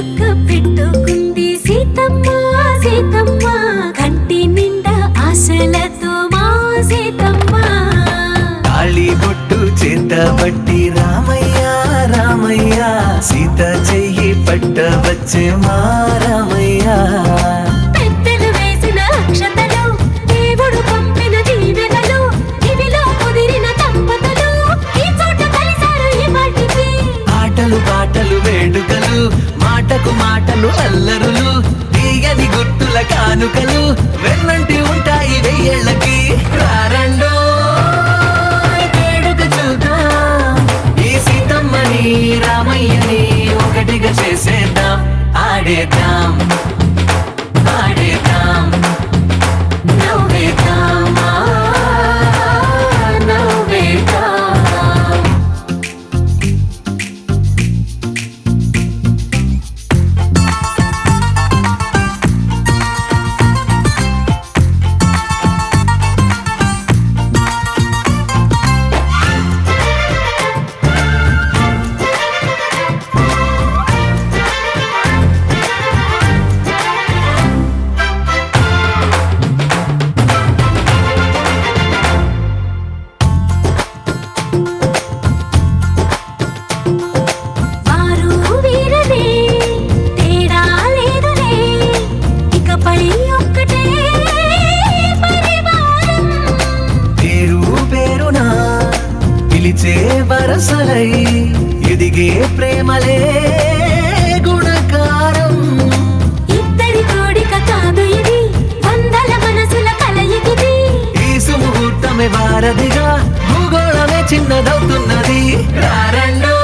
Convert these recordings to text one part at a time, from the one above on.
చుక్క పెట్టుకుంది సీతమ్మ సీతమ్మ కంటి నిండా ఆశలతో మా సీతమ్మ తాళి బొట్టు చేతబట్టి రామయ్య రామయ్య సీత చెయ్యి పట్టవచ్చే మా రామయ్య పెద్దలు వేసిన అక్షతలు దేవుడు పంపిన దీవెనలు ఇవిలో కుదిరిన దంపతులు ఈ చోట కలిసారు ఈ వాటికి ఆటలు పాటలు వేడుకలు మాటకు మాటలు అల్లరులు తీయని గుర్తుల కానుకలు వెన్నంటి ఉంటాయి వెయ్యేళ్ళకి రారండో వేడుక చూద్దాం ఈ సీతమ్మని రామయ్యని ఒకటిగా చేసేద్దాం ఆడేద్దాం ఆడేద్దాం నవ్వేద్దాం నవ్వేద్దాం వారు వీరనే తేడా లేదులే ఇకపై ఒక్కటే పరివారం పేరు పేరునా పిలిచే వరసలై ఎదిగే ప్రేమలే గుణకారం ఇద్దరి కోడిక కాదు ఇది వందల మనసుల కలయికిది ఈ సుముహూర్తమే వారధిగా భూగోళమే చిన్నదవుతున్నది రారండో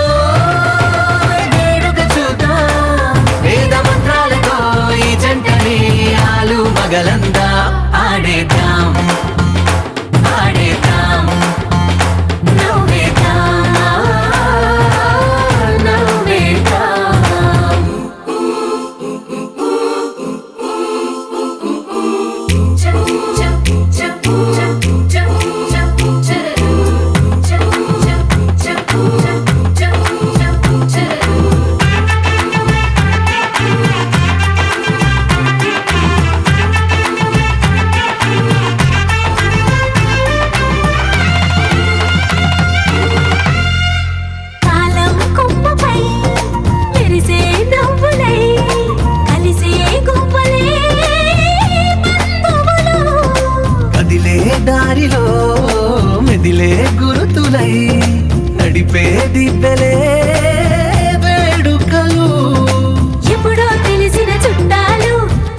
వేడుక చూద్దాం వేద మంత్రాలతో ఈ జంటని ఆలు మగలందా ఆడేద్దాం ఆడేద్దాం నవ్వేద్దాం నవ్వేద్దాం కాలం కొమ్మపై మెరిసే నవ్వులై కలిసే గువ్వలే బంధువులు కదిలే దారిలో మెదిలే గురుతులై నడిపే దివ్వెలే వేడుకలు ఎప్పుడో తెలిసిన చుట్టాలు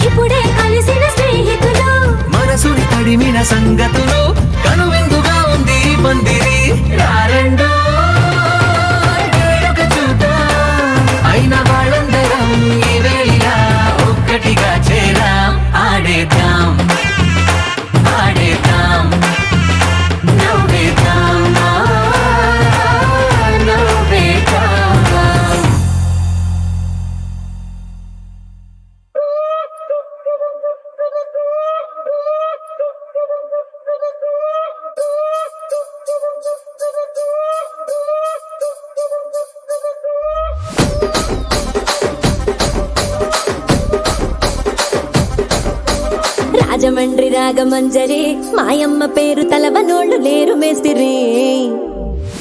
ఇప్పుడే కలిసిన స్నేహితులు మనసుని తడిమిన సంగతులు కనువిందుగా ఉంది ఈ పందిరి రారండో వేడుక చూద్దాం అయిన వాళ్ళందరం ఈ వేళ ఒక్కటిగా చేరాం ఆడేద్దాం ఆడేద్దాం నవ్వేద్దాం నవ్వేద్దాం రాజమండ్రి రాగమంజరి మాయమ్మ పేరు తలవనోళ్ళు లేరు మేస్తిరి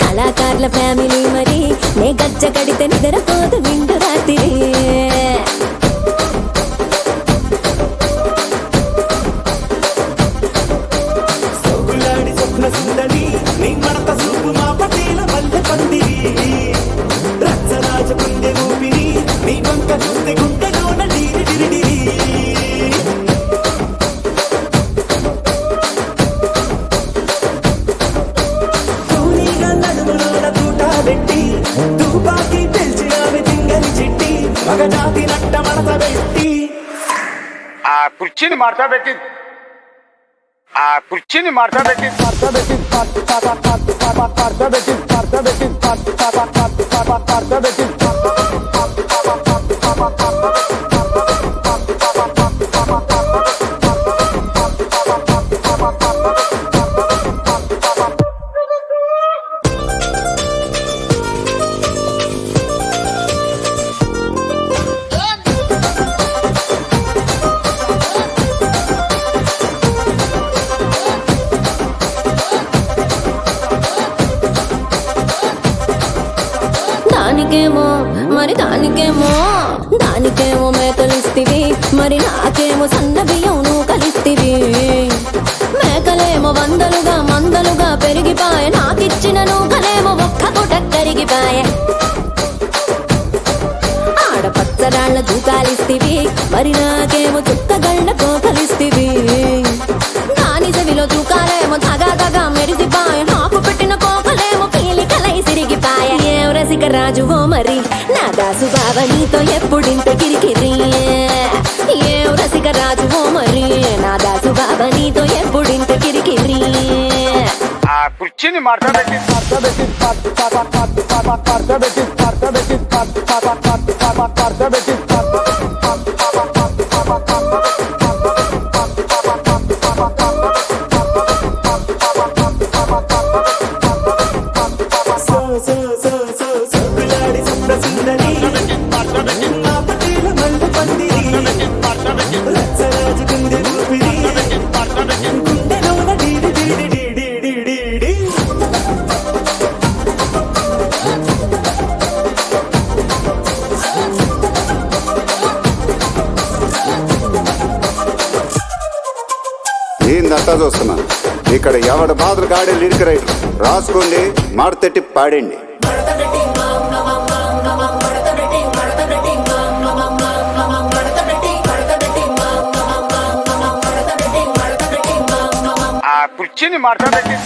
కళాకారుల ఫ్యామిలీ మరి నే గజ్జ కడితే నిద్రపోదు నిండు రాత్రి సోగులాడి స్వప్న సుందరి నీ మడత సూపు మా పటేల మల్లె పందిరి రచ్చరాజ పుండె ఊపిరి నీ వంక చూస్తే గుండెలోన డీరి డిరిడిరి కూలీగా నడుములోన తూట పెట్టి తుపాకి పెంచినావి తింగని చిట్టి మగజాతి నట్ట మడత పెట్టి ఆ కుర్చీని మార్చబెట్టి దానికేమో మేకలిస్తివి, మరి నాకేమో సన్న బియ్యం నువ్వు కలిస్తివి. మేకలేమో మందలుగా పెరిగిపాయ, నాకిచ్చిన నూకలేమో ఒక్క పూట కరిగిపాయ. ఆడపచ్చరాళ్ళ దూకాలిస్తివి, మరి నాకేమో చుక్కగళ్ళ కోకలిస్తివి. దాని చెవిలో దూకాలేమో తగా మెరిసిపాయ, నాకు పెట్టిన కోకలేమో పీలికలై సిరిగిపాయ. ఏం రసిక రాజువో మరి నా దాసు బావ నీతో ఎప్పుడింత కిరికిరి. ఏం రసిక రాజువో మరి నా దాసు బావ నీతో ఎప్పుడింత కిరికిరి. ఆ కుర్చీని మార్చబెట్టి సోకులాడి స్వప్న సుందరి మా పటేల మల్లె పందిరి. రచ్చరాజు గుండె ఊపిరి, గుండెలోన డీడి డీడి డీడి డీడి డీ. ఏందంతా చూస్తున్నా ఇక్కడ ఎవడ బాధలు కాడే లిరిక్ రైటర్ రాసుకోండి, మాడతెట్టి పాడండి. ఆ కుర్చీని మార్చబెట్టి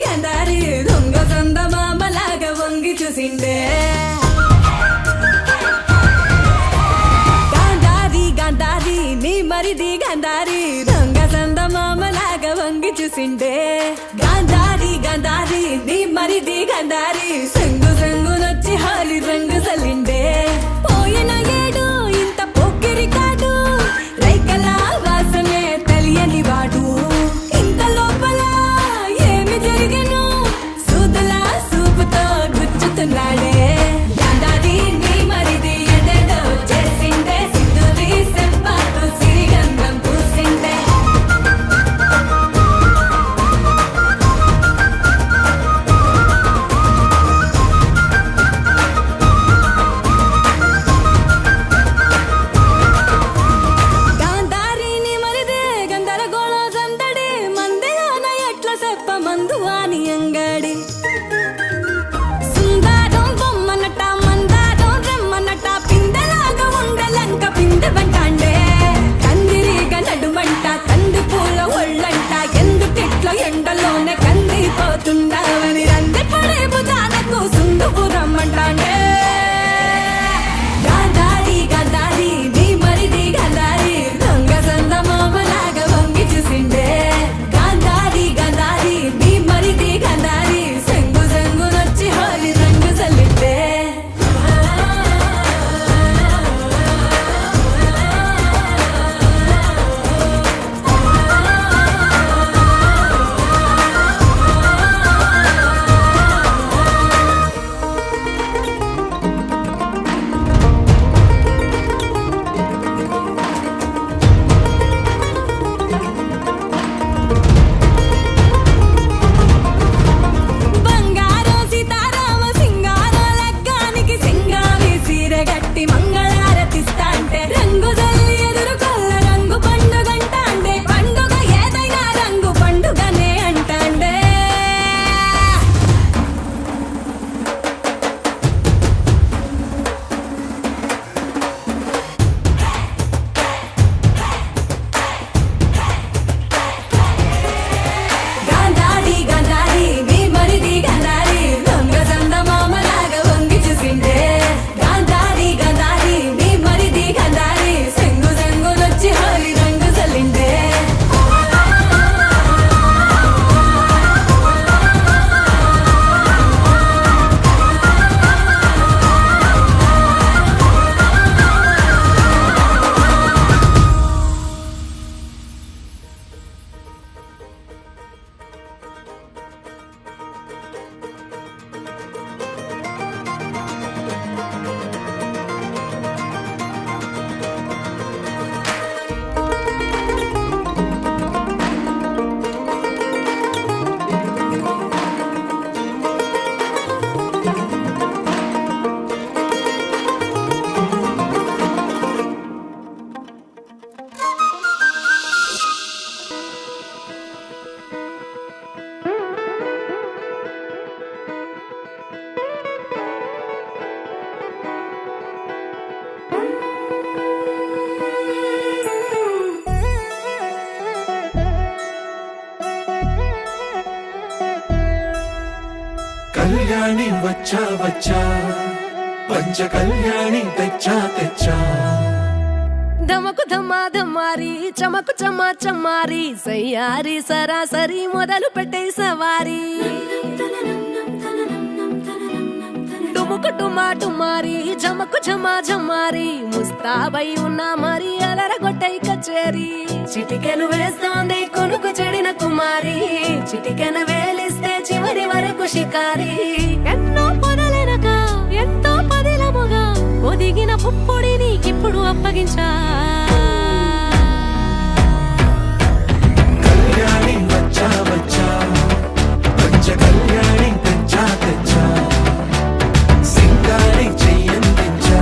గంధారి దొంగ సందమామలాగా వంగి చూసిండే. గాంధారి నీ మరిది గంధారి, సంగు నొచ్చి హాలి రంగు సలిండే. పోయిన ఏడు ఇంత పొక్కిరి కాదు, రైకల వాసమే తెలియని వాడు. ఇంత లోపల ఏమి జరిగను సూదులా సూపుతో గుచ్చుతున్నాడే. గాంధారి నీ మరిది ఎడెడో చేసిండే, సింధూరి సెంపాకు సిరిగంధం పూసిండే. కళ్యాణి వచ్చా వచ్చా పంచ కళ్యాణి తెచ్చా తెచ్చా ధమకు ధమా ధమారి చమకు చమా చమారి సయ్యారి సరాసరి మొదలు పెట్టే సవారి డుముకు డుమా డుమారి జమకు జమా జమారి ముస్తాబై ఉన్నా మరి అలరగొట్టై కచేరి చిటికెను వేస్తోంది కొనుకు చెడిన కుమారి చిటికెను వేలిస్తే చివరి వరకు షికారి ఎన్నో పొదలెనక ఎంతో పదిలముగా ఒదిగిన పుప్పొడి నీకిప్పుడు అప్పగించా కళ్యాణి వచ్చా వచ్చా పంచ కళ్యాణి తెచ్చా తెచ్చా సింగారి చెయ్యందించా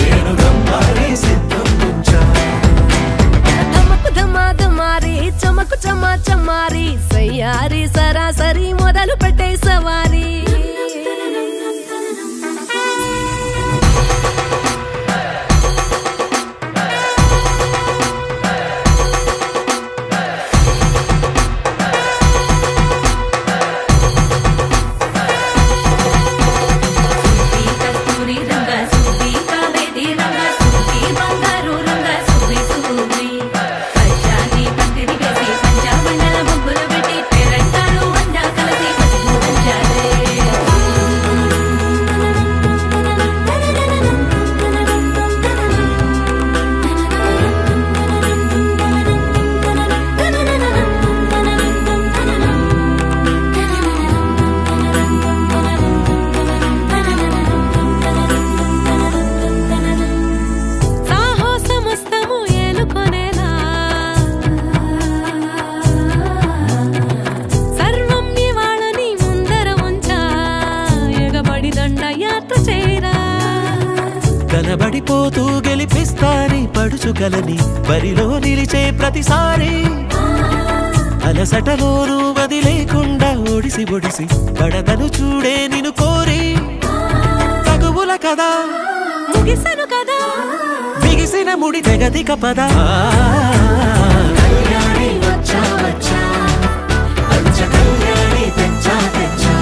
ఏనుగమ్మారి సిద్ధం ఉంచా ధమకు ధమా ధమారి చమకు చమా చమారి సయ్యారి సరాసరి మొదలు పెట్టే సవారి కలబడిపోతూ గెలిపిస్తాని పడుచుకలని బరిలో నిలిచే ప్రతిసారి అలసటలోనూ వదిలేకుండా ఒడిసి ఒడిసి పడదను చూడే నిన్ను కోరి తగువుల కదా ముగిసను కదా బిగిసిన ముడి తెగదిక పదా కళ్యాణి వచ్చా వచ్చా పంచ కళ్యాణి తెచ్చా తెచ్చా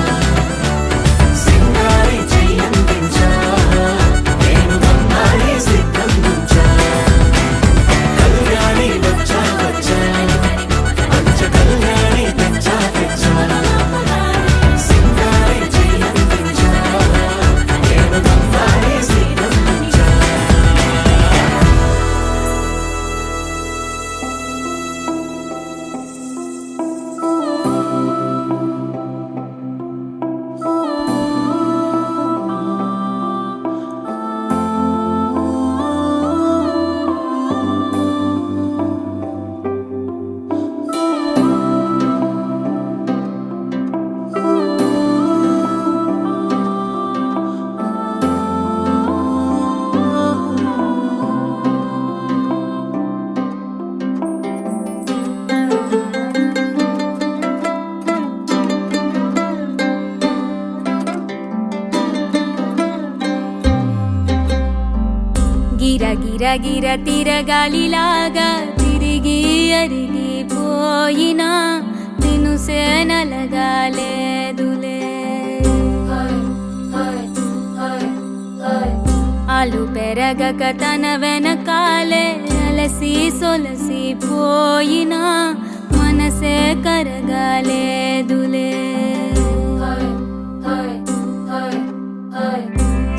సింగారి చెయ్యందించా ఏనుగమ్మారి సిద్ధం ఉంచా కళ్యాణి వచ్చా వచ్చా పంచ కళ్యాణి తెచ్చా తెచ్చా సింగారి చెయ్యందించా ఏనుగమ్మారి సిద్ధం ఉంచా గిర గిర గిర తిరగాలిలాగా తిరిగి అరిగిపోయినా దినుసే నలగాలేదులే ఆలు పెరగక తన వెనకాలే అలసి సొలసి పోయినా మనసే కరగాలేదులే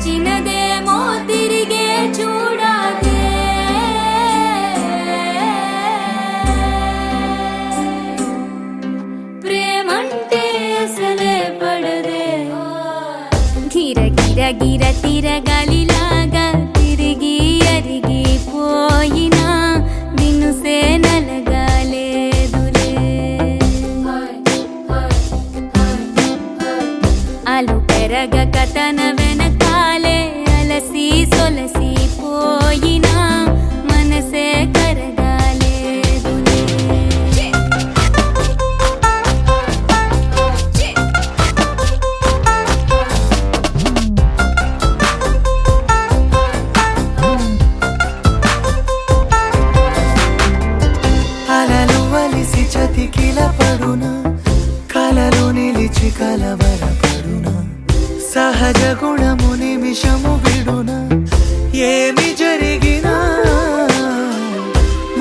చిన్నదేమో తిరిగే చూడాలే ప్రేమంటే అసలే పడదే గిర గిర గిర తిరగాలిలాగా తిరిగి అరిగిపోయినా దినుసే నలగాలేదులే ఆలు పెరగక తన వెనకాలే అలసి సొలసి పోయినా మనసే కరగాలేదులే అలలు వలిసి చతికిల పడున కలలు నిలిచి కలవరపడు సహజ గుణము నిమిషము విడున ఏమి జరిగినా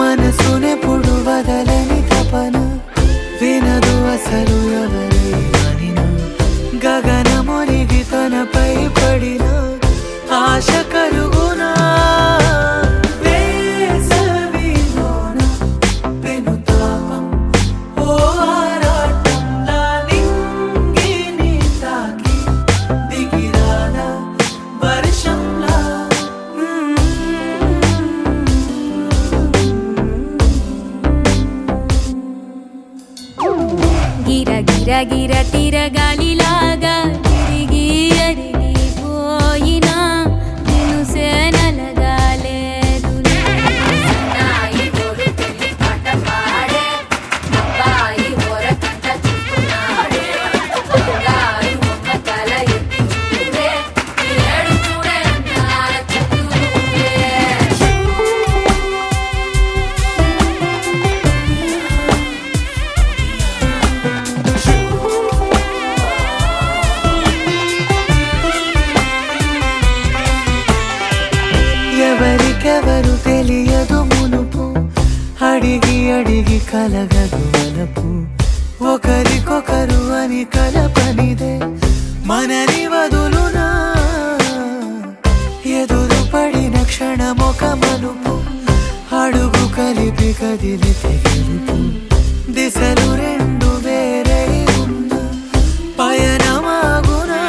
మనసునెప్పుడు వదలని తపన వినదు అసలు ఎవరి అనినా గగనమునిగి తనపై పడిన ఆశ కలుగునా వేసవిలోన పెనుతాపం ఓ ఆరాటంలా నింగిని తాకి దిగిరాదా వర్షంలా గిర గిర గిర తిరగాలిలాగా తిరిగి అరిగిపోయినా నేను సేనలగాలేదు ఎవరికెవరు తెలియదు మునుపు అడిగి అడిగి కలగదు వలపు ఒకరికొకరు అని కలపనిదే మనని వదులునా ఎదురు పడిన క్షణమొక మలుపు అడుగు కలిపి కదిలితే గెలుపు దిశలు రెండు వేరై ఉన్న పయనమాగునా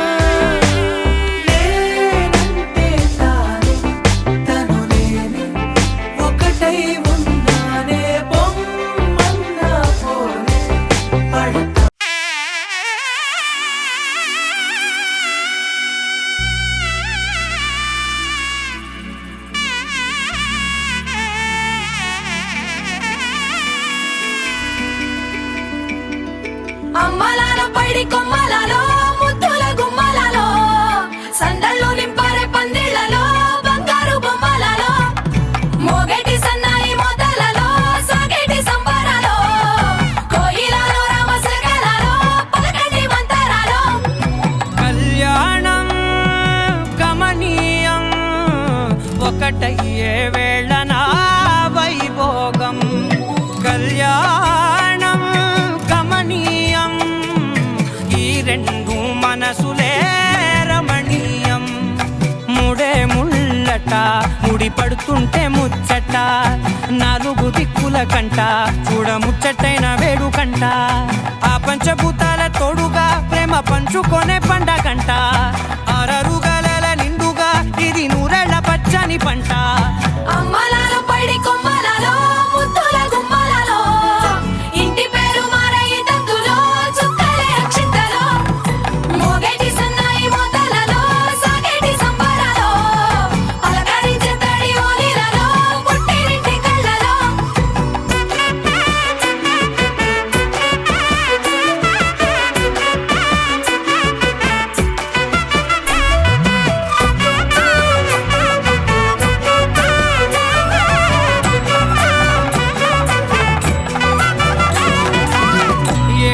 నేనంటే తానే తను నేనే ఒకటై ఉన్నానే బొమ్మన్నా పోనే పడతా అమ్మలాలో పైడి కొమ్మలలో ముద్దుల గుమ్మలలో సందళ్ళు నింపారే పందిళ్లలో బంగారు బొమ్మలలో మోగేటి సన్నాయి మోతలలో సాగేటి సంబరాలో కోయిలలో రామసగలలో పలకటి మంతరాలో కళ్యాణం గమనీయం ఒకటయ్యే వేళనా వైభోగం కళ్యాణం గమనీయం ఈ రెండు మనసులే రమణీయం ముడే ముళ్ళట ముడి పడుతుంటే ముచ్చట నాలుగు దిక్కుల కంట చూడ ముచ్చటైన వేడుకంట ఆ పంచభూతాల తోడుగా ప్రేమ పంచుకొనే పండగంట ఆరరుగల నిండుగా ఇది నూరెళ్ళ పచ్చని పంట అమ్మలాలో పైడి కొమ్మలలో ముద్దుల గుమ్మలలో ఇంటి పేరు మారయి తందులో చుక్కలే అక్షింతలో మోగేటి సన్నాయి మోతలలో సాగేటి సంబరాలో అలకరించే తడి ఓలిలలో పుట్టినింటి కళ్ళలో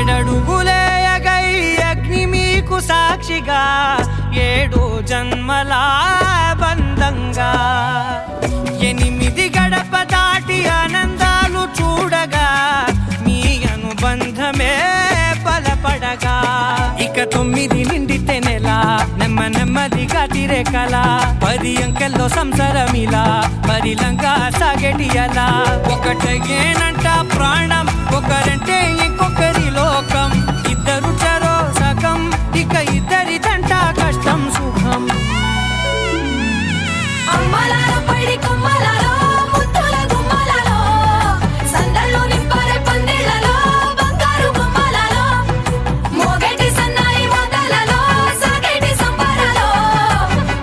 ఏడడుగులేయగై అగ్ని మీకు సాక్షిగా ఏడు జన్మల బంధంగా 8 గడప దాటి ఆనందాలు చూడగా మీ అనుబంధమే బలపడగా ఇక 9 నిండితే నెల నెమ్మదిగా తిరే కల 10 అంకెల్లో సంసారమిలా పరిలంగా సాగేటి అలా ఒకటేనంట ప్రాణం ఒకరంటే ఇంకొకరి లోకం ఇద్దరు చరో సగం ఇక ఇద్దరిదంట కష్టం సుఖం అమ్మలాలో పైడి కొమ్మలలో ముద్దుల గుమ్మలలో సందళ్ళు నింపారే పందిళ్లలో బంగారు బొమ్మలలో మోగేటి సన్నాయి మోతలలో సాగేటి సంబరాలో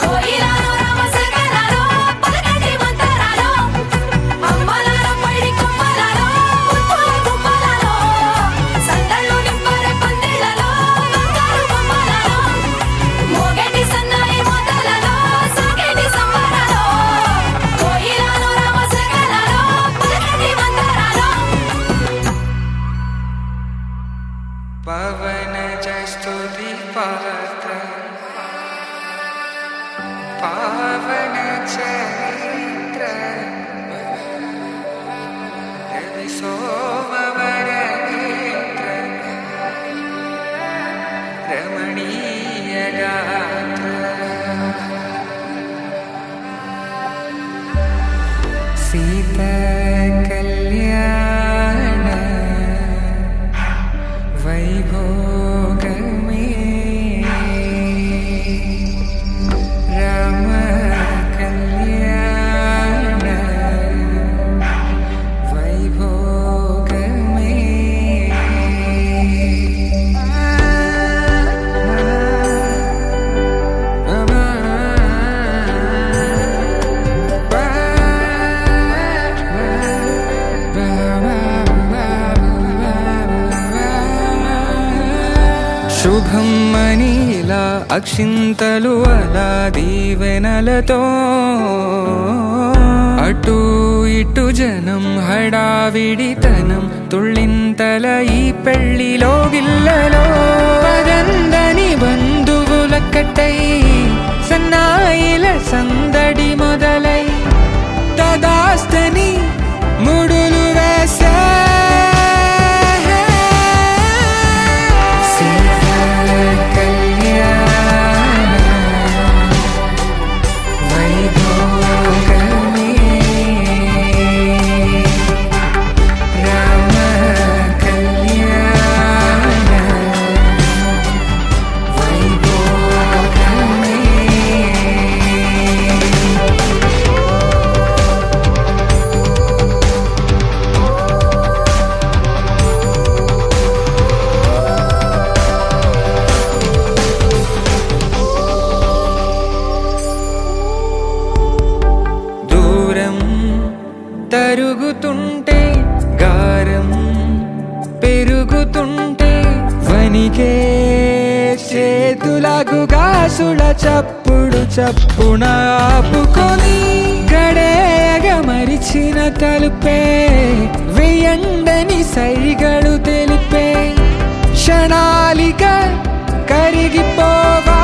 కోయిలలో రామసగలలో పలకటి మంతరాలో అమ్మలాలో పైడి కొమ్మలలో ముద్దుల గుమ్మలలో సందళ్ళు నింపారే పందిళ్లలో బంగారు బొమ్మలలో మోగేటి సన్నాయి మోతలలో సాగేటి సంబరాలో కోయిలలో రామసగలలో పలకటి మంతరాలో పవన జస్తుతి పాత్ర పావన చరిత్ర రవి సోమవర నేత్ర రమణీయ గాత్ర సీత కళ్యాణ వైభోగమే రామ కళ్యాణ వైభోగమే శుభం మనీలా అక్షింతలు అలా దీవెనలతో అటు ఇటు జనం హడావిడితనం తుళ్ళింతల ఈ పెళ్లిలో గిల్లలో పదందని బంధువులక్కటై సన్నాయిల సందడి మొదలై తదాస్తని ముడులు వేసా తరుగుతుంటే గారం పెరుగుతుంటే వనికే చేతులకు గాసుల చప్పుడు చప్పున ఆపుకొని గడేగ మరిచిన తలుపే వేయండని సైగడు తెలిపే క్షణాలిక కరిగిపోవా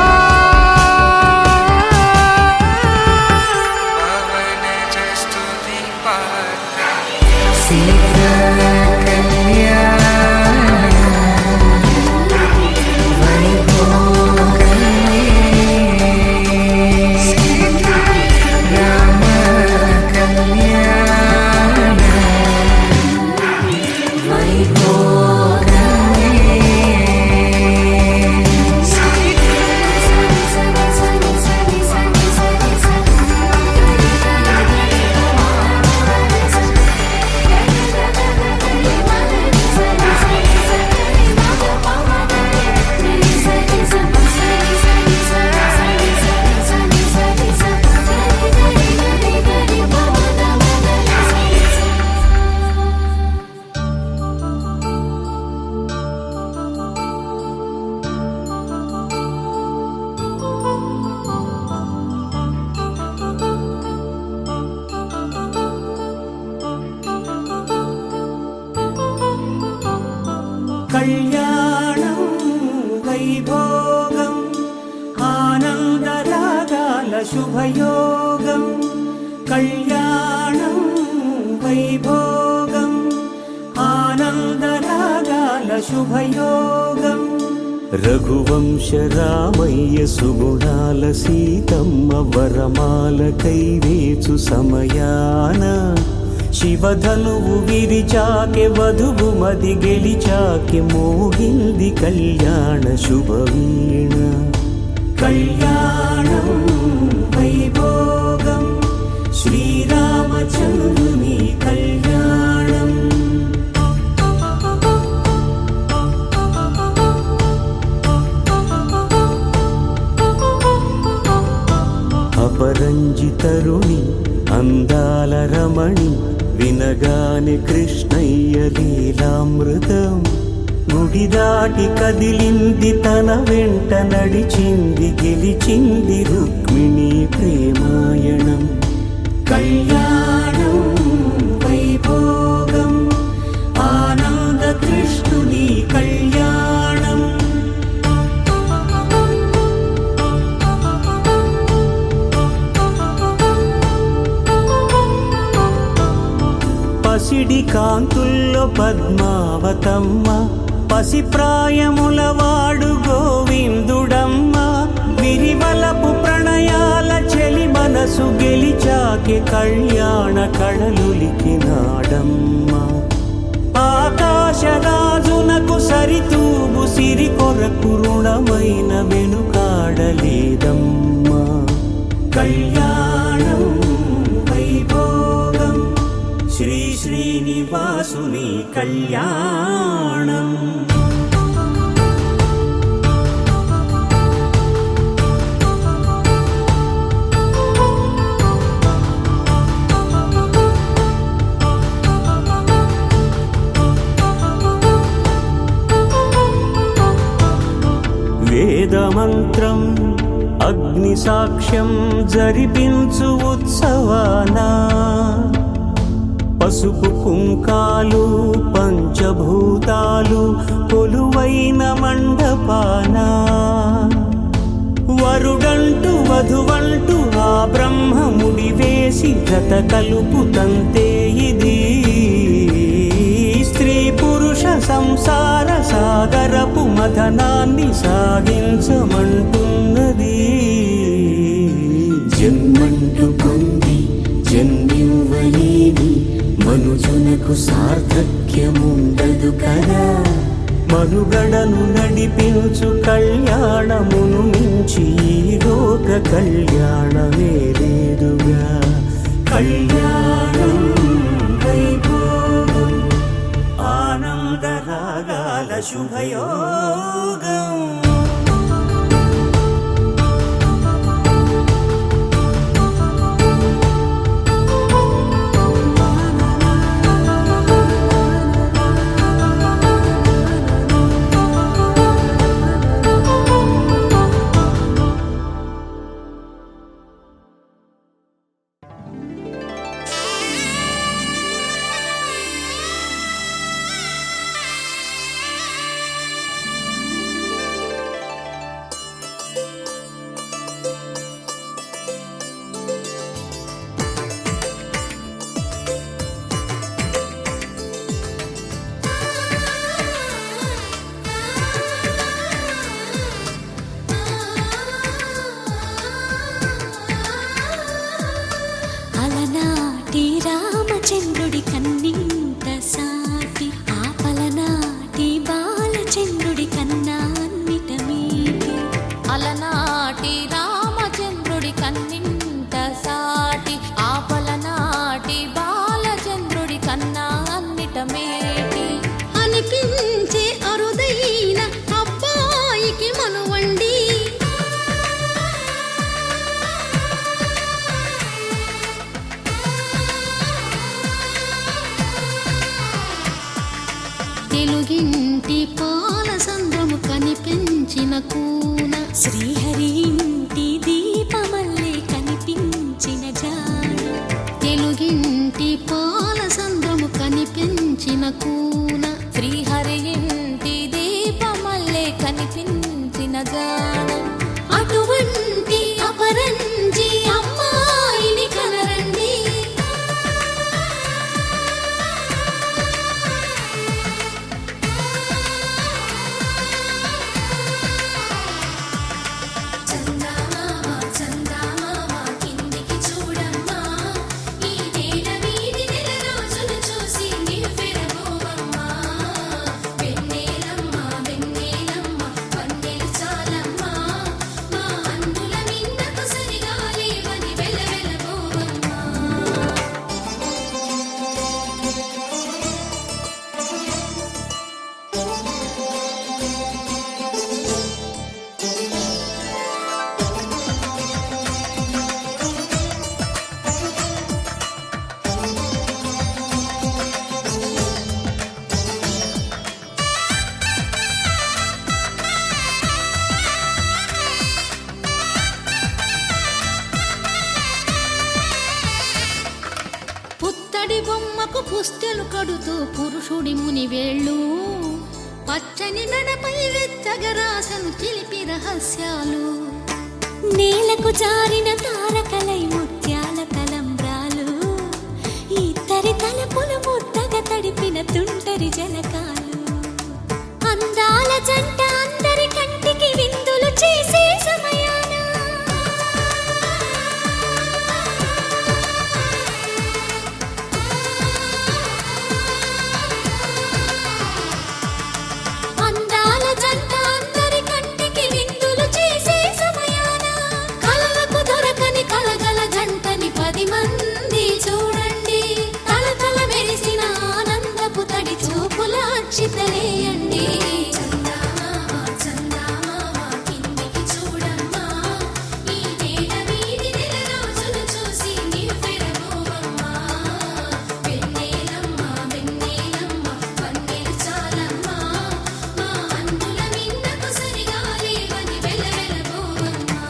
కళ్యాణం వైభోగం ఆనందరాగాల శుభయోగం కళ్యాణం వైభోగం ఆనందరాగాల శుభయోగం రఘువంశ రామయ్య సుగుణాల సీతమ్మ వరమాల కైవేచు సమయాన శివధనువు విరిచాకె వధువు మది గెలిచాకె మోగింది కళ్యాణ శుభవీణ కళ్యాణం వైభోగం శ్రీరామచంద్రుని కళ్యాణం అపరంజి తరుణి అందాల రమణి వినగాని కృష్ణయ్య లీలామృతం గుడి దాటి కదిలింది తన వెంట నడిచింది గెలిచింది రుక్మిణి ప్రేమాయణం కళ్యాణం వైభోగం ఆనంద కృష్ణుని కళ్యాణం కాంతుల్లో పద్మావతమ్మ, పసిప్రాయముల వాడు గోవిందుడమ్మ, విరివలపు ప్రణయాల చెలి మనసు గెలిచాకే కళ్యాణ కళలులికినాడమ్మ. ఆకాశరాజునకు సరితూగు సిరి కొరకు రుణమైన వెనుకాడలేదమ్మా. కళ్యాణం వైభోగం శ్రీ శ్రీనివాసుని కళ్యాణం. వేదమంత్రం అగ్ని సాక్ష్యం జరిపించు ఉత్సవానా, పసుపు కుంకాలు పంచభూతాలు కొలువైన మండపాన, వరుడంటూ వధువంటూ ఆ బ్రహ్మముడి వేసి జత కలుపుతంతే ఇది. స్త్రీ పురుష సంసార సాగరపు మథనాన్ని సాగించమంటున్నది. జన్మంటూ పొంది జన్మివ్వలేని మనుజునకు సార్థక్యముండదు కదా. మనుగడను నడిపించు కళ్యాణమును మించి ఈ లోక కళ్యాణమే లేదుగా. కళ్యాణం వైభోగం ఆనందరాగాల శుభయోగం. అలనాటి రామచంద్రుడి కన్నింత సాటి, ఆపలనాటి బాలచంద్రుడి కన్నా అన్నిట మీటి. అలనాటి రామచంద్రుడి కన్నింత సాటి, ఆపలనాటి బాలచంద్రుడి కన్నా అన్నిట మేటి. అనిపించే అరుదైన అబ్బాయికి మనువండి, తెలుగింటి పాల సంద్రము కనిపించిన కూన, శ్రీహరి ఇంటి దీపమల్లే కనిపించిన జాడ. తెలుగింటి పాల సంద్రము కనిపించిన కూన, శ్రీహరి ఇంటి దీపమల్లే కనిపించిన జాడ. అటువంటి అపరంజి అమ్మాయిని కనరండి, పుత్తడి బొమ్మకు పుస్తెలు కడుతూ పురుషుడి ముని వేళ్ళు, పచ్చని మెడపై వెచ్చగరాసను చిలిపి రహస్యాలు. నేలకు జారిన తారకలై ముత్యాల తలంబ్రాలు, ఇద్దరి తలపులు ముద్దగా తడి ఇద్దరి జలకాలు అందాల జంట అందరి కంటికి విందులు చేసే సమయాన అందాల జంట అందరి కంటికి విందులు చేసే సమయాన కలలకు దొరకని కలగల జంటని 10 మంది చూడండి తలతల మెరిసిన ఆనందపు తడి చూపుల అక్షితలేయండి చందమామ చందమామ కిందికి చూడమ్మా ఈ నేల వీధి నెల రోజులు చూసి నివ్వెరబోవమ్మా వెన్నెలమ్మ వెన్నెలమ్మ వన్నెలు చాలమ్మా మా అన్నుల మిన్నకు సరిగా లేవని వెలవెలబోవమ్మా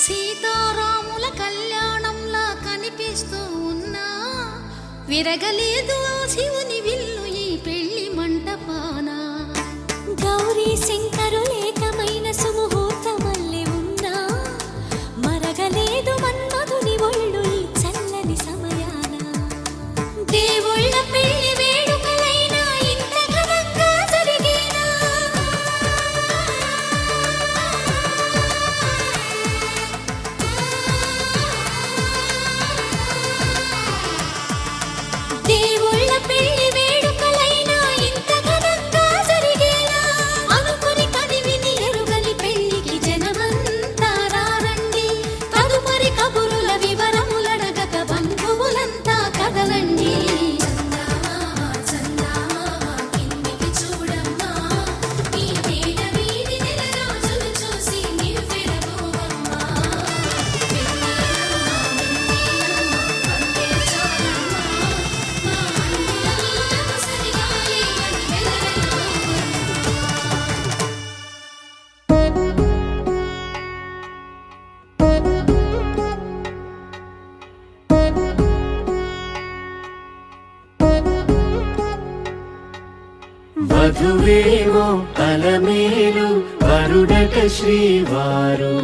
సీతారాముల కళ్యాణంలా కనిపిస్తూ ఉన్నా విరగలేదు ఆ శివుని విల్లు ఈ పెళ్లి మంటపాన గౌరీ శంకరులు ఏకమైన సుముహూర్తమల్లె ఉన్నా మరగలేదు మన్మధుని ఒళ్ళు ఈ చల్లని సమయాన దేవుళ్ళ పెళ్లి వేడుకలైనా ఇంత ఘనంగా జరిగేనా దేవుళ్ళ పెళ్లి వేడుకలైనా ఇంత ఘనంగా జరిగేనా అనుకుని కనివిని ఎరుగని పెళ్లికి జనమంతా రారండి తదుపరి కబురుల వివరములడగక బంధువులంతా కదలండి చందమామ చందమామ కిందికి చూడమ్మా ఈ నేల వీధి నెల రోజులు చూసి నివ్వెరబోవమ్మా వెన్నెలమ్మ వెన్నెలమ్మ వన్నెలు చాలమ్మా మా అన్నుల మిన్నకు సరిగా లేవని వెలవెలబోవమ్మా వధువేమో అలమేలు వరుడట శ్రీవారు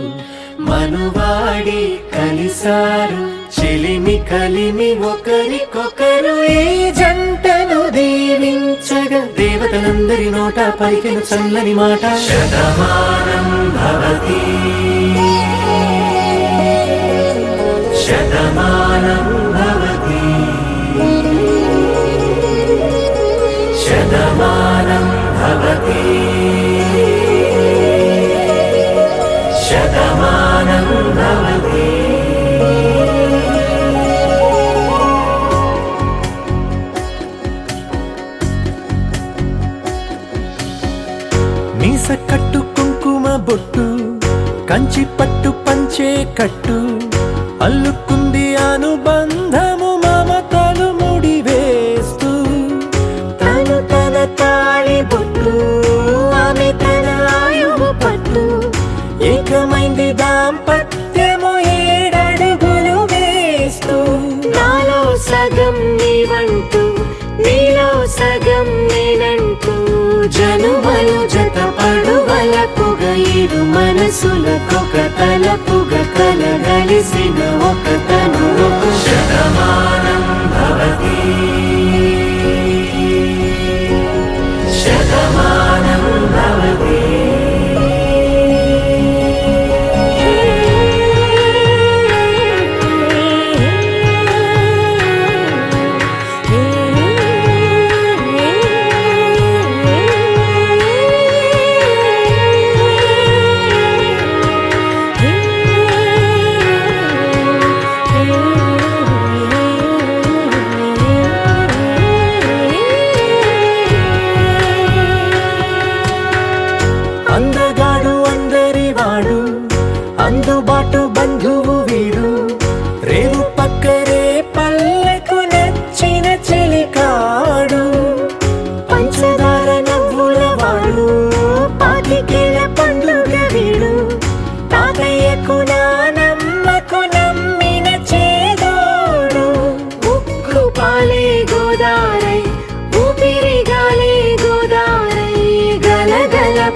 మనువాడి కలిసారు చెలిమి కలిమి ఒకరికొకరు ఈ జంటను దీవించగా దేవతలందరి నోట పలికిన చల్లని మాట శతమానం భవతి శతమానం భవతి శతమానం భవతి శతమానం భవతి మీస కట్టు కుంకుమ బొట్టు కంచి పట్టు పంచే కట్టు అల్లుకుంది అనుబంధము మమతలు ముడివేస్తూ తను తన తాళి బొట్టు ఆమె తన ఆయువు పట్టు ఏకమైంది దాంపత్యము 7 అడుగులు వేస్తూ నాలో సగం నీవంటూ నీలో సగం నేనంటూ జనుమలు జత పడువలపుగ ఇరు మనసులకొక తలపుగ కలగలిసిన ఒక తను శతమానం భవతి శతమానం భవతి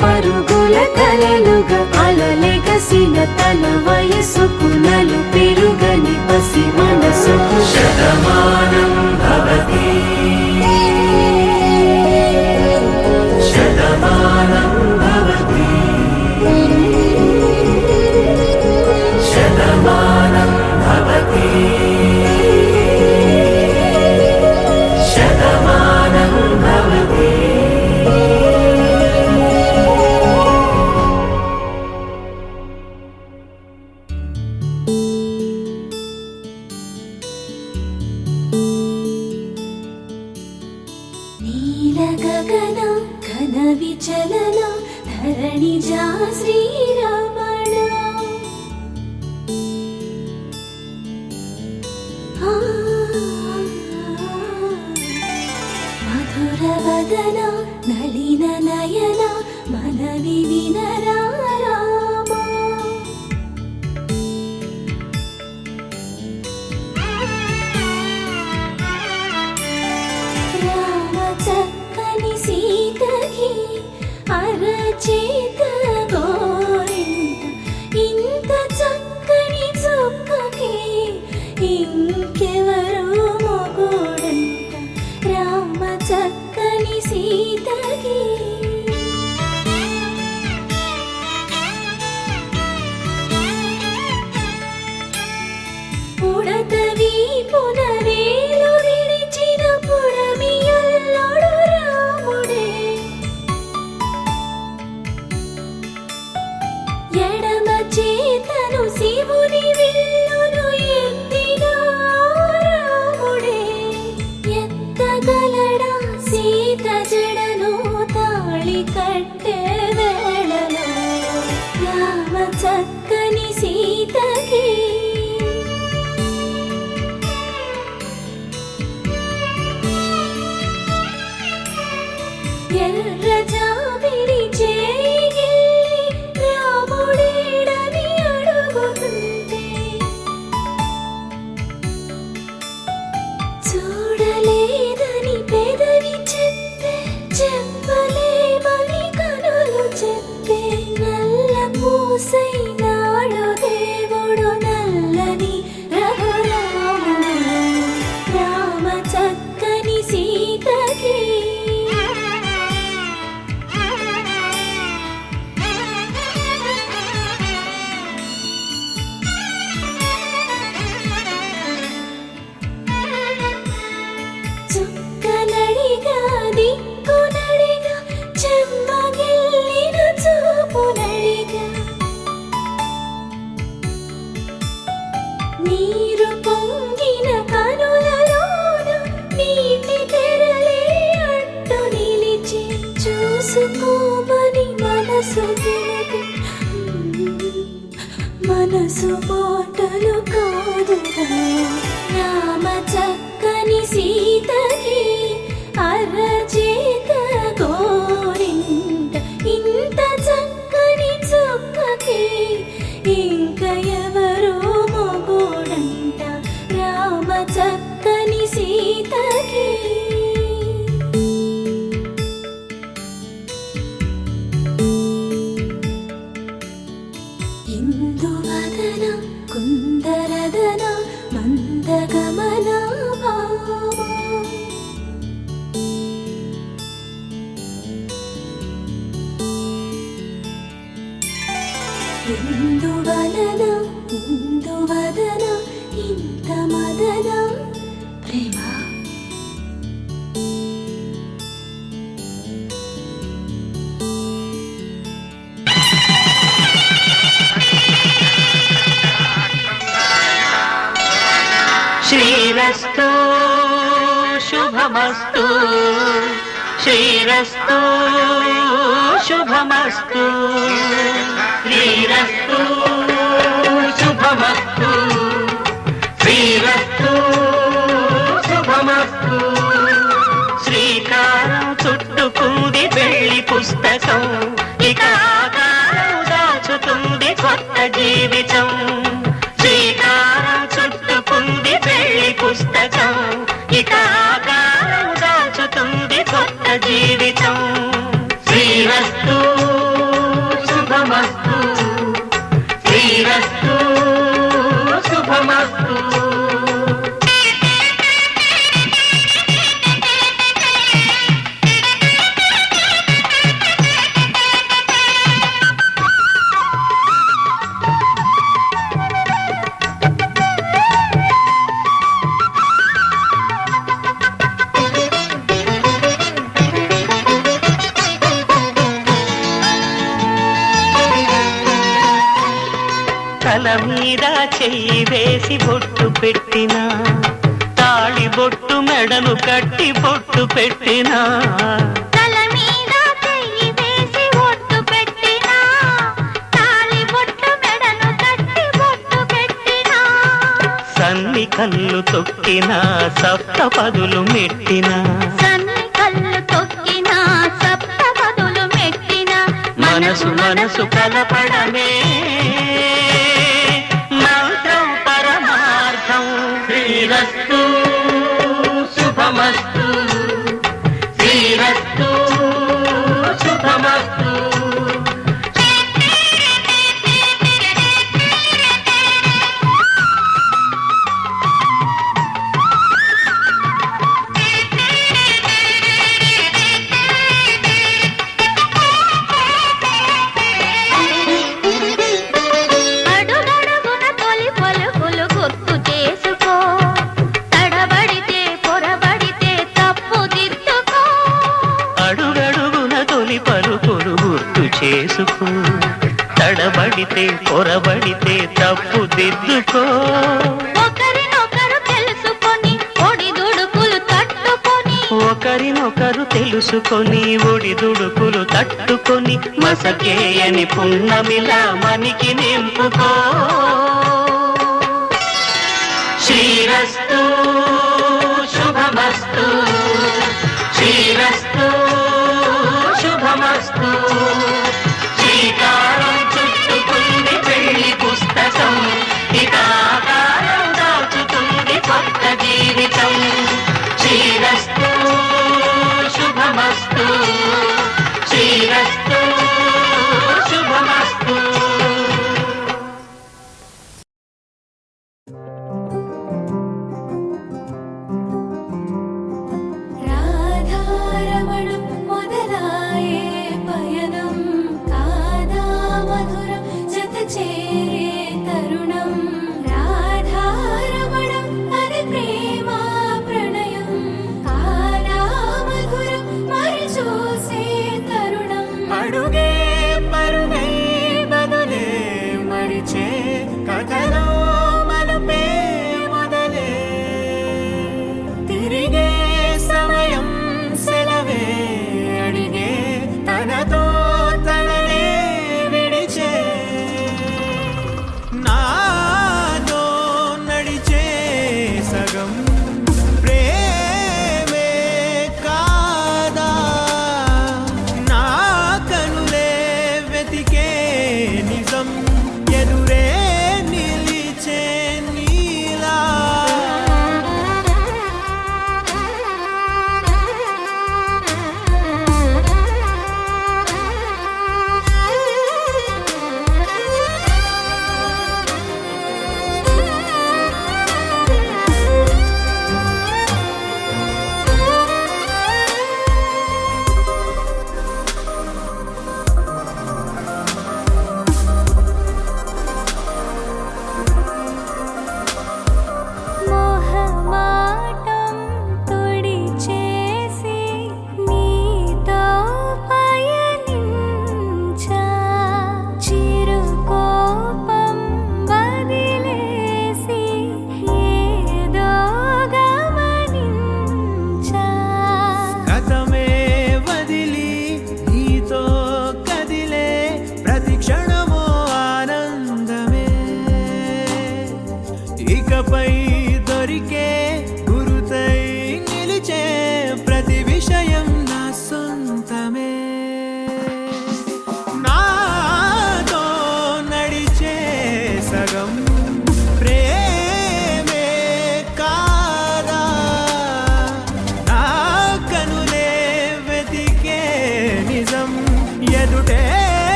పరుగుల కలలుగా అలలెగసిన తన వయసుకు నలు పెరుగని పసి మనసుకు శతమానం భవతి శతమానం భవతి శతమానం భవతి శతమానం భవతి. నీల గగన ఘన విచలన ధరణిజా శ్రీరమణ మధుర వదన నళిన నయన మనవి వినరా రామా. రామ చక్కని సీతకి అరచేత గోరింట ఇంత చక్కని చుక్కకి ఇంకెవరు మొగుడంట. రామ చక్కని సీతకి పుడతవి పునరేలు విడిచిన పుడమియల్లుడు రాముడే. ఎడమ చేతను శివుని విల్లును ఎత్తిన రాముడే. ఎత్తగలడా సీత జడను తాళి కట్టే వేళలో రామ చక్కని సీతకి ఎర్ర జాబిలి చేయి రాముడేడని అడుగుతుంటే చూడలేదని పెదవి చెప్పే చెప్పలేమని కనులు చెప్పే. నల్ల పూసైనాడు దేవుడు నల్లని రఘురాముడు. రామ చక్కని సీతకి చుక్కనడిగా దిక్కునడిగా చెమ్మగిల్లిన చూపునడిగా నీరు పొంగిన కనులలోన నీటి తెరలే అడ్డు నిలిచి చూసుకోమని మనసు తెలిపి మనసు మాటలు కాదుగా. రామ చక్కని సీతకి అరచేత గోరింట ఇంత చక్కని చుక్కకి ఇంక ఎవరు మొగుడంట. రామ చక్కని సీతకి ఇందువదన కుందరదన మందగమన భామా. ఇందువలన ఇందువదన ఇంత మదన ప్రేమ. శ్రీరస్తు శుభమస్తు శ్రీరస్తు శుభమస్తు శ్రీరస్తు శుభమస్తు శ్రీరస్తు శుభమస్తు. శ్రీకారం చుట్టుకుంది పెళ్లి పుస్తకం ఇక ఆకారం దాచుతుంది కొత్త జీవితం. శ్రీకారం చుట్టుకుంది పెళ్లి పుస్తకం ఇక ఆకారం దాచుతుంది కొత్త జీవితం. శ్రీరస్తు చెయ్యి వేసి బొట్టు పెట్టినా తాళి బొట్టు మెడను కట్టి బొట్టు పెట్టినా తల మీద చెయ్యి వేసి ఒట్టు పెట్టినా తాళి బొట్టు మెడను కట్టి బొట్టు పెట్టినా సన్ని కళ్ళు తొక్కినా సప్త పదులు మెట్టినా సన్ని కళ్ళు తొక్కినా సప్త పదులు మెట్టినా మనసు మనసు కలపడమే మంత్రం పరమార్థం శ్రీరస్తు శుభమస్తు శ్రీరస్తు శుభమస్తు అడుగడుగున తొలి పలుకులు గుర్తు చేసుకో తడబడితే పొరబడితే తప్పు దిద్దుకో అడుగడుగున తొలి పలుకులు గుర్తు చేసుకో తడబడితే పొరబడితే తప్పు దిద్దుకో ఒకరినొకరు తెలుసుకొని ఒడిదుడుకులు తట్టుకొని ఒకరినొకరు తెలుసుకొని ఒడిదుడుకులు తట్టుకొని మసకేయని పున్నమిలా మనికి నింపుకో శ్రీరస్తు శుభమస్తు శ్రీరస్తు శుభమస్తు శ్రీకారం చుట్టుకుంది పెళ్లి పుస్తకం ఇక ఆకారం దాచుతుంది కొత్త జీవితం శ్రీరస్తు శుభమస్తు శ్రీరస్తు శుభమస్తు రాధారమణం మొదలాయే పయనం కాదా మధురం జత చేరే తరుణం రాధారమణం అది ప్రేమ ప్రణయం కాదా మధురం మరి చూసి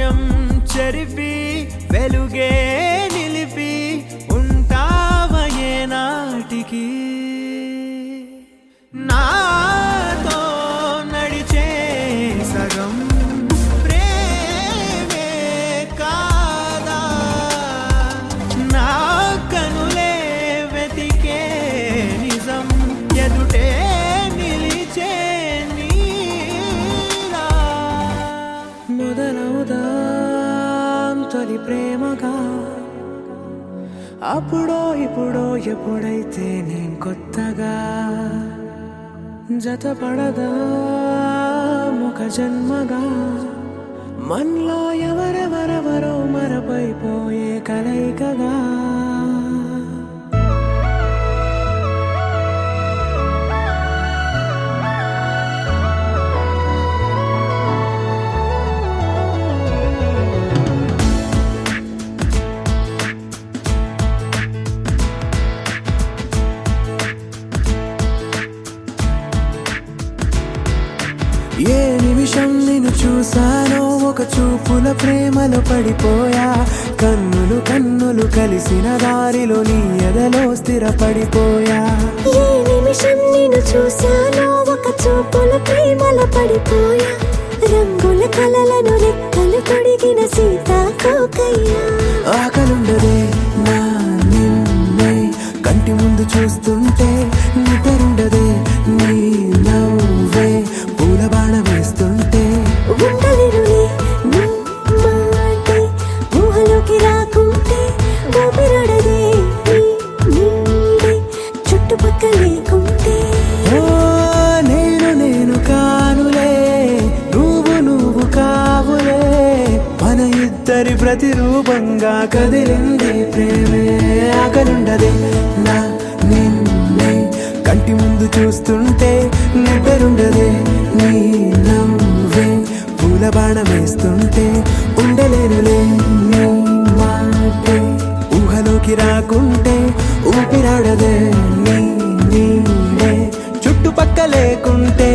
మౌనం చెరిపి వెలుగే నిలిపి ఉంటావయే నాటికి నాతో నడిచే సగం ప్రేమే కాదా నా కనులే వెతికే నిజం ఎదుటే నిలిచే నీలా మొదలవుదాం తొలి ప్రేమగా అప్పుడో ఇప్పుడో ఎప్పుడైతే నేను కొత్తగా జతపడదా ఒక జన్మగా మనలో ఎవరెవరెవరో మరపైపోయే కలయికగా ఏ నిమిషం నిన్ను చూసానో ఒక చూపుల ప్రేమలో పడిపోయా కన్నులు కన్నులు కలిసిన దారిలో నీ ఎదలో స్థిరపడిపోయా ఏ నిమిషం నిన్ను చూశానో ఒక చూపుల ప్రేమలో పడిపోయా రంగుల కలలను రెక్కలు తొడిగిన సీతాకోకయ్యా ఆకలుండదే నా నిన్నే కంటి ముందు చూస్తుంటే నిద్రుండదే నీ నవ్వే పూల బాణ వేస్తుంటే ఉండలేనులే నీ మాటే ఊహలోకి రాకుంటే ఊపిరాడదే నీ నీడే చుట్టుపక్కల లేకుంటే ఓ నేను కానులే నువ్వు కావులే మన ఇద్దరి ప్రతిరూపంగా కదిలింది ప్రేమే ఆకలుండదే నా నిన్నే కంటి ముందు చూస్తుంటే నిద్రుండదే నీ నవ్వే పూల బాణ వేస్తుంటే ఉండలేనులే నీ మాటే ఊహలోకి రాకుంటే ఊపిరాడదే నీ నీడే చుట్టుపక్క లేకుంటే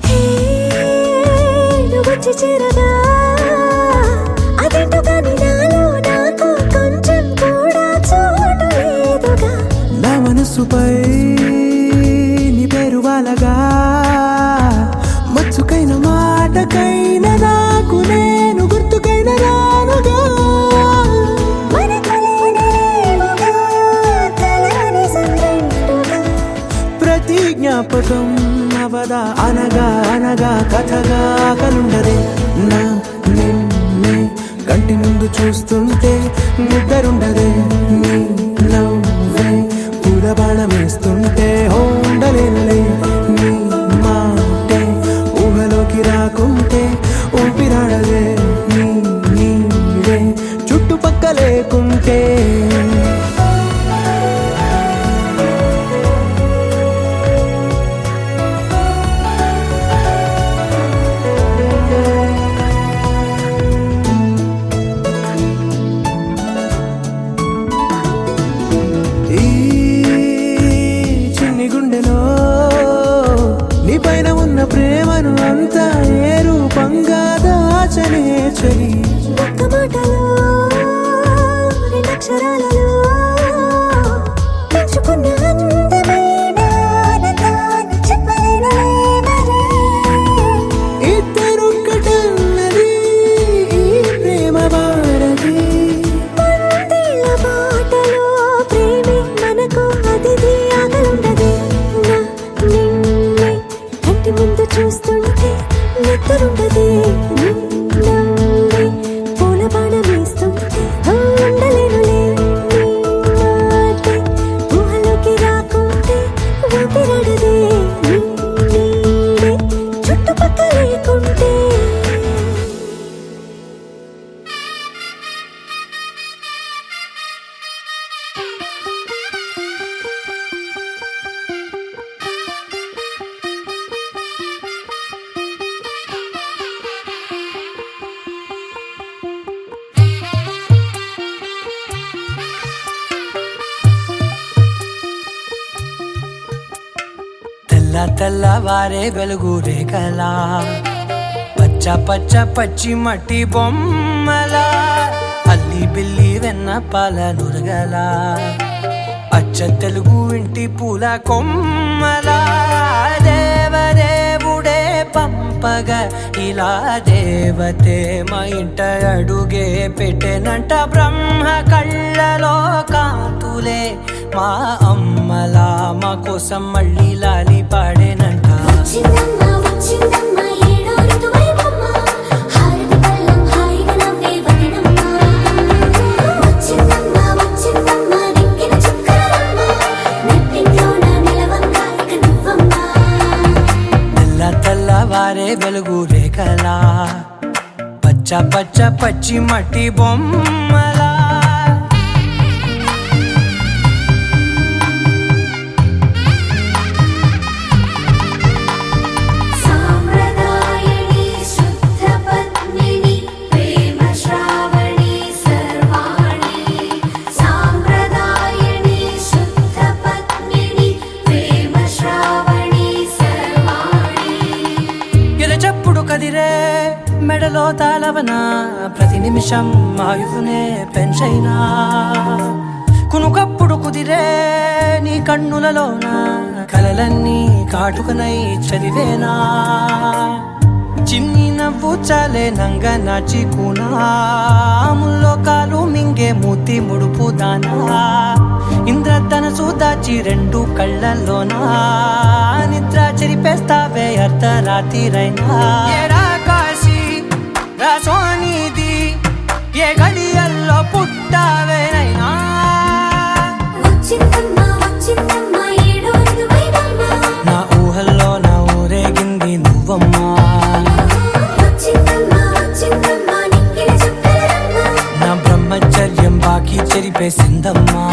హే నువ్వు వచ్చి చేరగా అదేంటో కానీ నాలో నాకు కొంచెం కూడా చోటు లేదుగా నా మనసుపై నీ పేరు వాలగా మచ్చుకైన మాటకైన నాకు నేను గుర్తుకైన రానుగా మన కలనేముగా కలని సంగంటుగా ప్రతి జ్ఞాపకం అవదా అనగా అనగా కథగా కలుండదే నా నిన్నే కంటి ముందు చూస్తుంటే నిద్రుండదే నీ నవ్వే పూల బాణ వేస్తుంటే ఉండలేనులే నీ మాటే ఊహలోకి రాకుంటే ఊపిరాడదే నీ నీడే చుట్టుపక్క లేకుంటే ఈ తెల్లవారే వెలుగు రేఖలా పచ్చ పచ్చ పచ్చి మట్టి బొమ్మలా అల్లి బిల్లి వెన్న పాల నురగలా అచ్చ తెలుగు ఇంటి పూల కొమ్మలా దేవదేవుడే పంపగ ఇలా దేవతే మా ఇంట అడుగే పెట్టెనంట బ్రహ్మ కళ్ళలో కాంతులే మా అమ్మలా మా కోసం మళ్ళీ లాలి పాడేనంట తెల్లవారే వెలుగు రేఖలా పచ్చ పచ్చ పచ్చి మట్టి బొమ్మలా మెడలో తాళవన ప్రతి నిమిషం ఆయుధునే పెంచైనా కునుకప్పుడు కుదిరే నీ కన్నులలోన కలలన్నీ కాటుకనై చదివేనా చిన్ని నవ్వు చాలే నంగ నాచి కూనాముల్లో కాలు మింగే మూతి ముడుపు దానా ఇంద్రధనసు దాచి రెండు కళ్ళల్లోనా నిద్ర చెరిపేస్తావే అర్ధరాత్రిరైనా సోనిది ఏ గడియల్లో పుట్టావేనైనా నా ఊహల్లో నా ఊరేగింది నువ్వమ్మా నా బ్రహ్మచర్యం బాకీ చెరిపేసిందమ్మా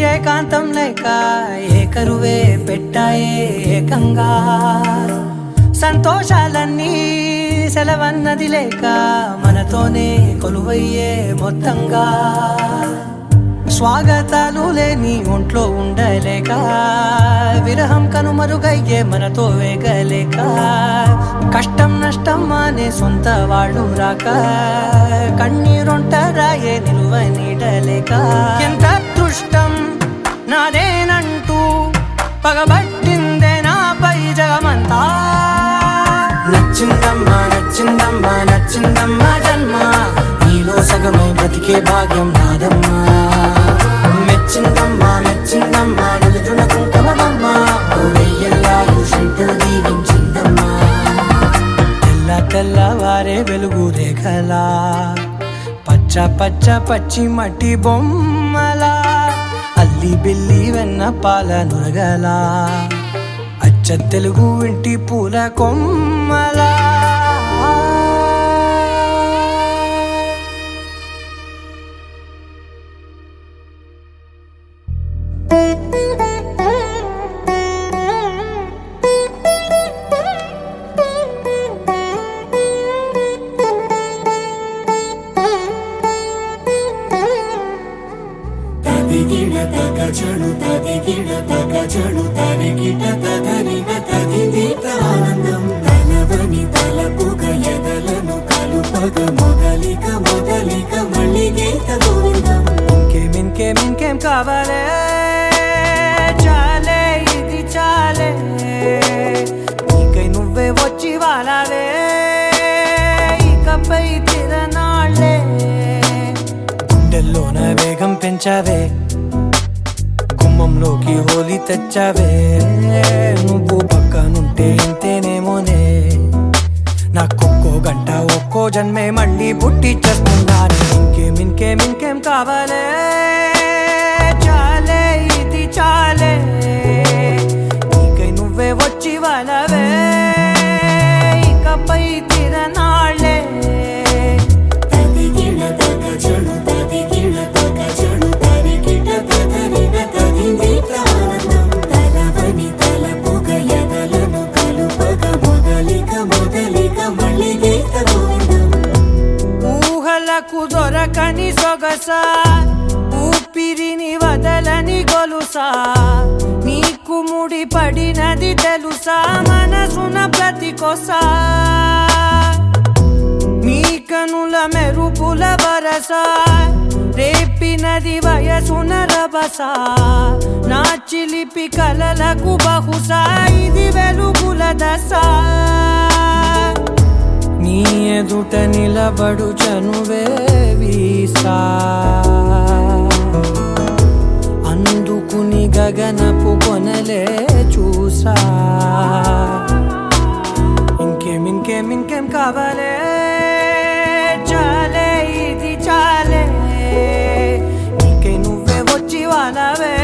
ఏకాంతం లేక ఏకరువే పెట్టాయే ఏకంగా సంతోషాలన్నీ సెలవన్నది లేక మనతోనే కొలువయ్యే మొత్తంగా స్వాగతాలు లేని ఒంట్లో ఉండలేక విరహం కనుమరుగయ్యే మనతో వేగలేక కష్టం నష్టం అనే సొంత వాళ్ళు రాక కన్నీరొంటరాయే నిలువ నీడలేక ఎంత అదృష్టం నాదేనంటూ పగబట్టిందే నాపై జగమంతా నచ్చిందమ్మా నచ్చిందమ్మా నచ్చిందమ్మా జన్మ నీలో సగమై బ్రతికే భాగ్యం నాదమ్మా మెచ్చిందమ్మా మెచ్చిందమ్మా నిలుతున్న కుంకుమమ్మా వెయ్యల్లా షంటూ దీవించిందమ్మా తెల్లవారే వెలుగు రేఖలా పచ్చ పచ్చ పచ్చి మట్టి బొమ్మలా అల్లి బిల్లి వెన్న పాల నురగలా అచ్చ తెలుగు ఇంటి పూల కొమ్మలా ఆనందం తలవని తలపుగ ఎదలను కలుపగ మొదలిక మొదలిక మళ్ళీ గీత గోవిందం ఇంకేం కావాలే చాలే ఇది చాలే నీకై నువ్వే వచ్చి వాలావే ఇకపై తిరనాళ్ళే గుండెల్లోన వేగం పెంచావే గుమ్మంలోకి హోలీ తెచ్చావే నువ్వు పక్కనుంటే ఇంతేనేమోనే నాకొక్కో గంట ఒక్కో జన్మే మళ్ళీ పుట్టి చేస్తున్నాను ఇంకేం కావాలే చాలే ఇది చాలే నీకై నువ్వే వచ్చి వాలవే ఇకపై తిరనాళ్ళే తదిగిణ తగ చెడు తదిగిణ తగ చెడు తరిగిట తదరిన తదింది వరసా ఊపిరిని వదలని గొలుసా నీకు ముడి పడినది తెలుసా మనసున ప్రతి కొసా నీ కనుల మెరుపుల వరసా రేపినది వయసున రభసా నా చిలిపి కలలకు బహుశా ఇది వెలుగుల దశ నీ ఎదుట నిలబడు చనువే వీసా అందుకుని గగనపు కొనలే చూసా ఇంకేం కావాలే చాలే ఇది చాలే నీకే నువ్వే వచ్చి వాళ్ళవే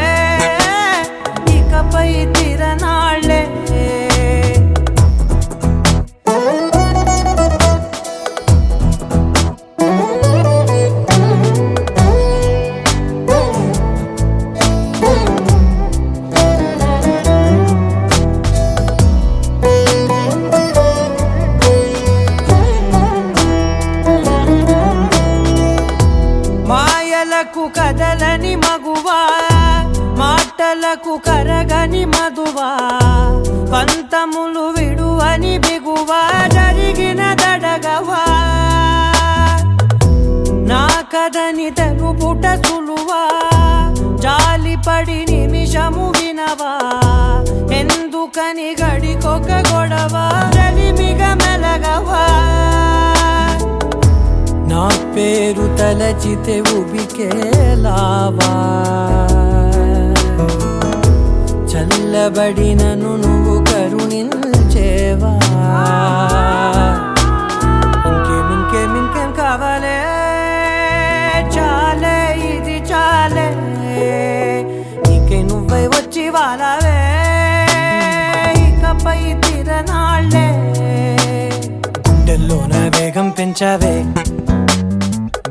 ఇకపై తిరనాళ్ళే మాయలకు కదలని మగువా మాటలకు కరగని మధువా పంతములు విడువని బిగువా జరిగిన దడగవా నా కథని తెలుపుట సులువా జాలిపడి నిమిషము వినవా ఎందుకని గడికొక గొడవ రలిమిగ మెలగవా నా పేరు తలచితే ఉబికేలావా చల్లబడినను నువ్వు కరుణించేవా ఇంకేం కావాలే చాలే ఇది చాలే నీకే నువ్వై వచ్చి వాళ్ళవే ఇకపై తిరనాళ్ళే గుండెల్లోన వేగం పెంచావే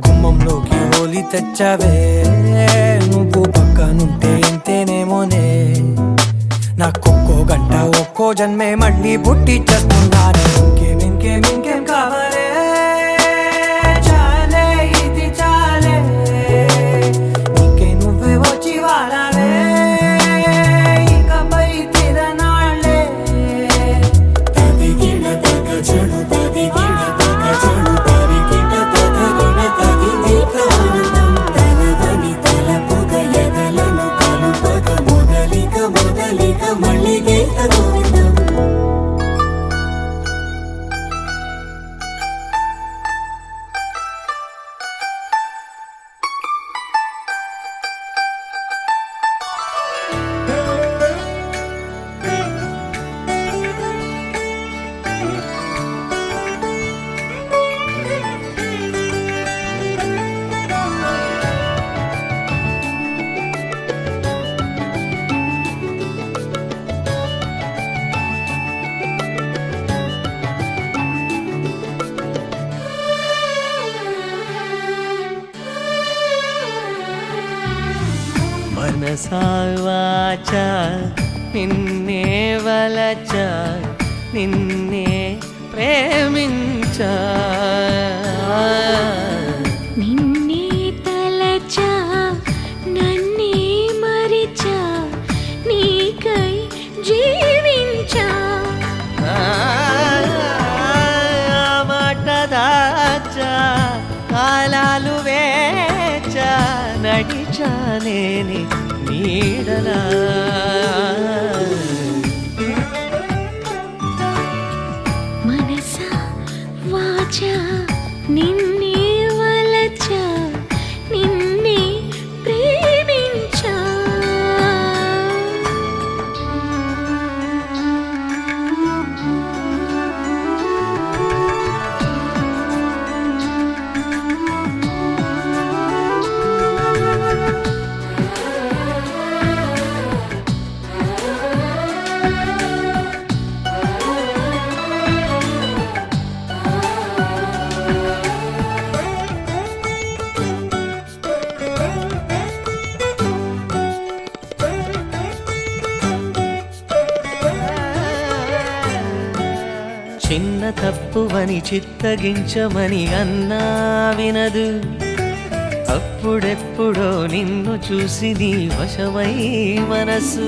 గుమ్మంలోకి హోలీ తెచ్చావే నువ్వు పక్కనుంటే ఇంతేనేమోనే నాకొక్కో గంట ఒక్కో జన్మే మళ్ళీ పుట్టి చేస్తున్నానే ఇంకేం కావాలే చాలే ఇది చాలే నీకే నువ్వే వచ్చి వాళ్ళవే ఇకపై తిరనాళ్ళే తదిగిన తగ చెడు తదిగిన తగ చెడు తరిగిన తగగిన తగిని ప్రాణం తలవని తలపుగ ఎదలను కలుపగ మొదలిక మళ్ళీ గోవిందం మనసావాచ నిన్నే వలచ నిన్నే ప్రేమించ నిన్నే తలచా నన్నే మరిచా నీకై జీవించా మాట దాచా కాలాలు వేచా నడిచానేని నీడలా మనసా వాచా నిన్నే వలచా నిన్నే ప్రేమించా చిన్న తప్పువని చిత్తగించమని అన్నా వినదు అప్పుడెప్పుడో నిన్ను చూసి నీ వశమై మనసు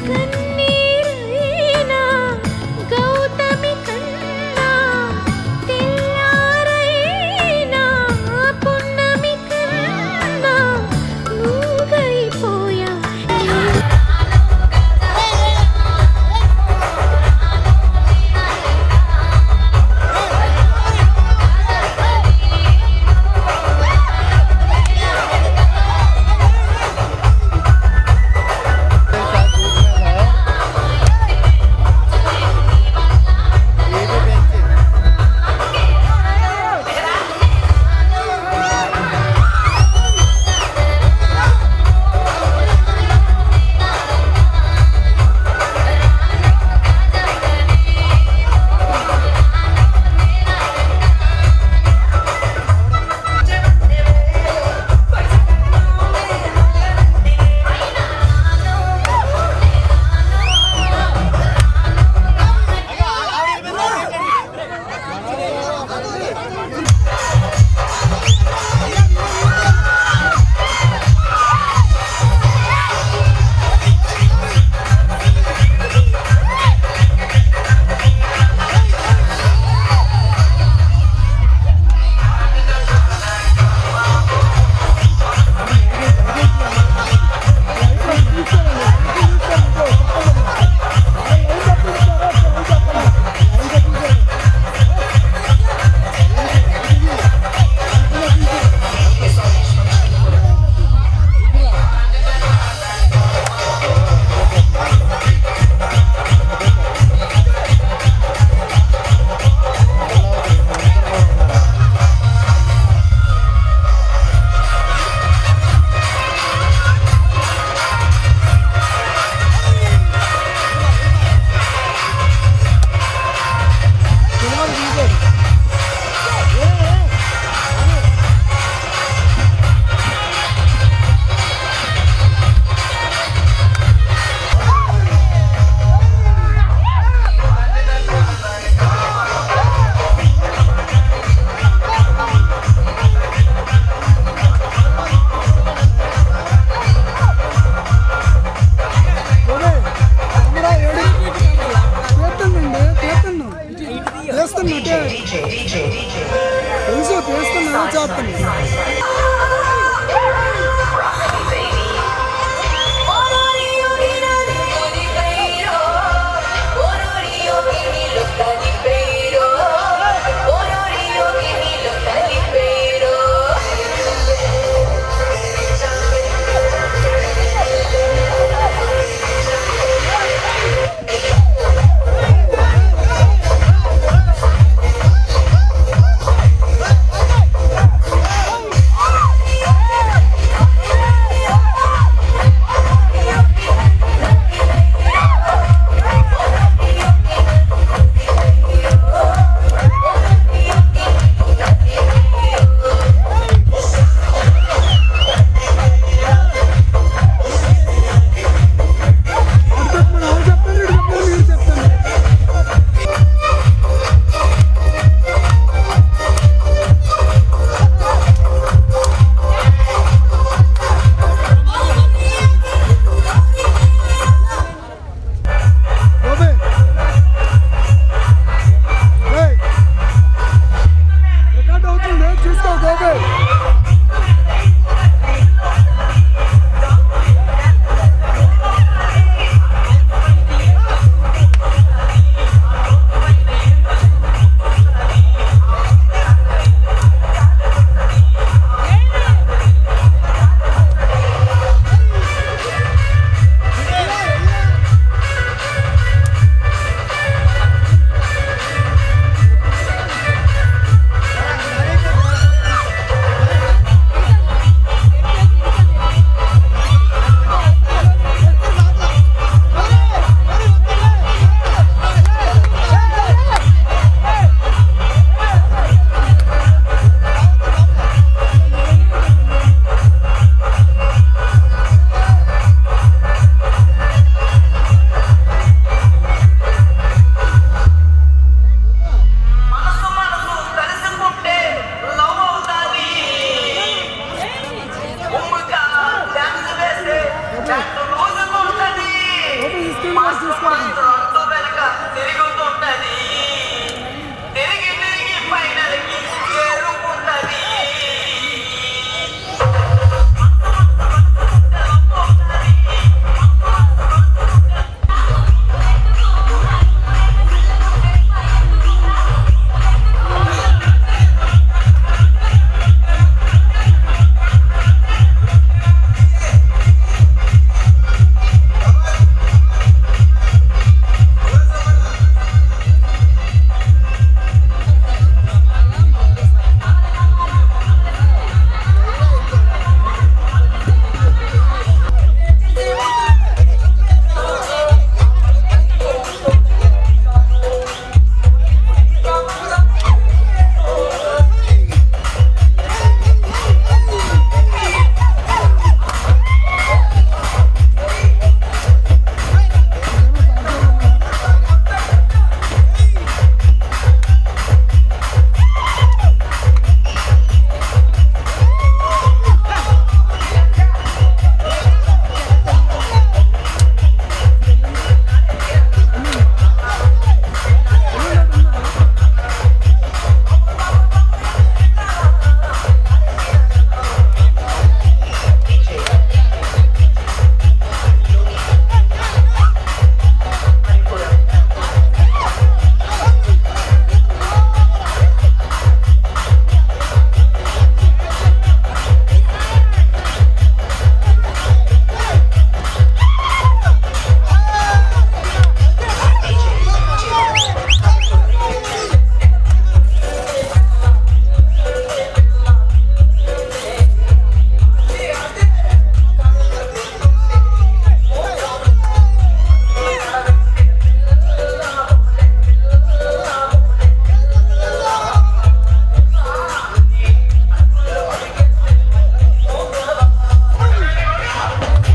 కన్ను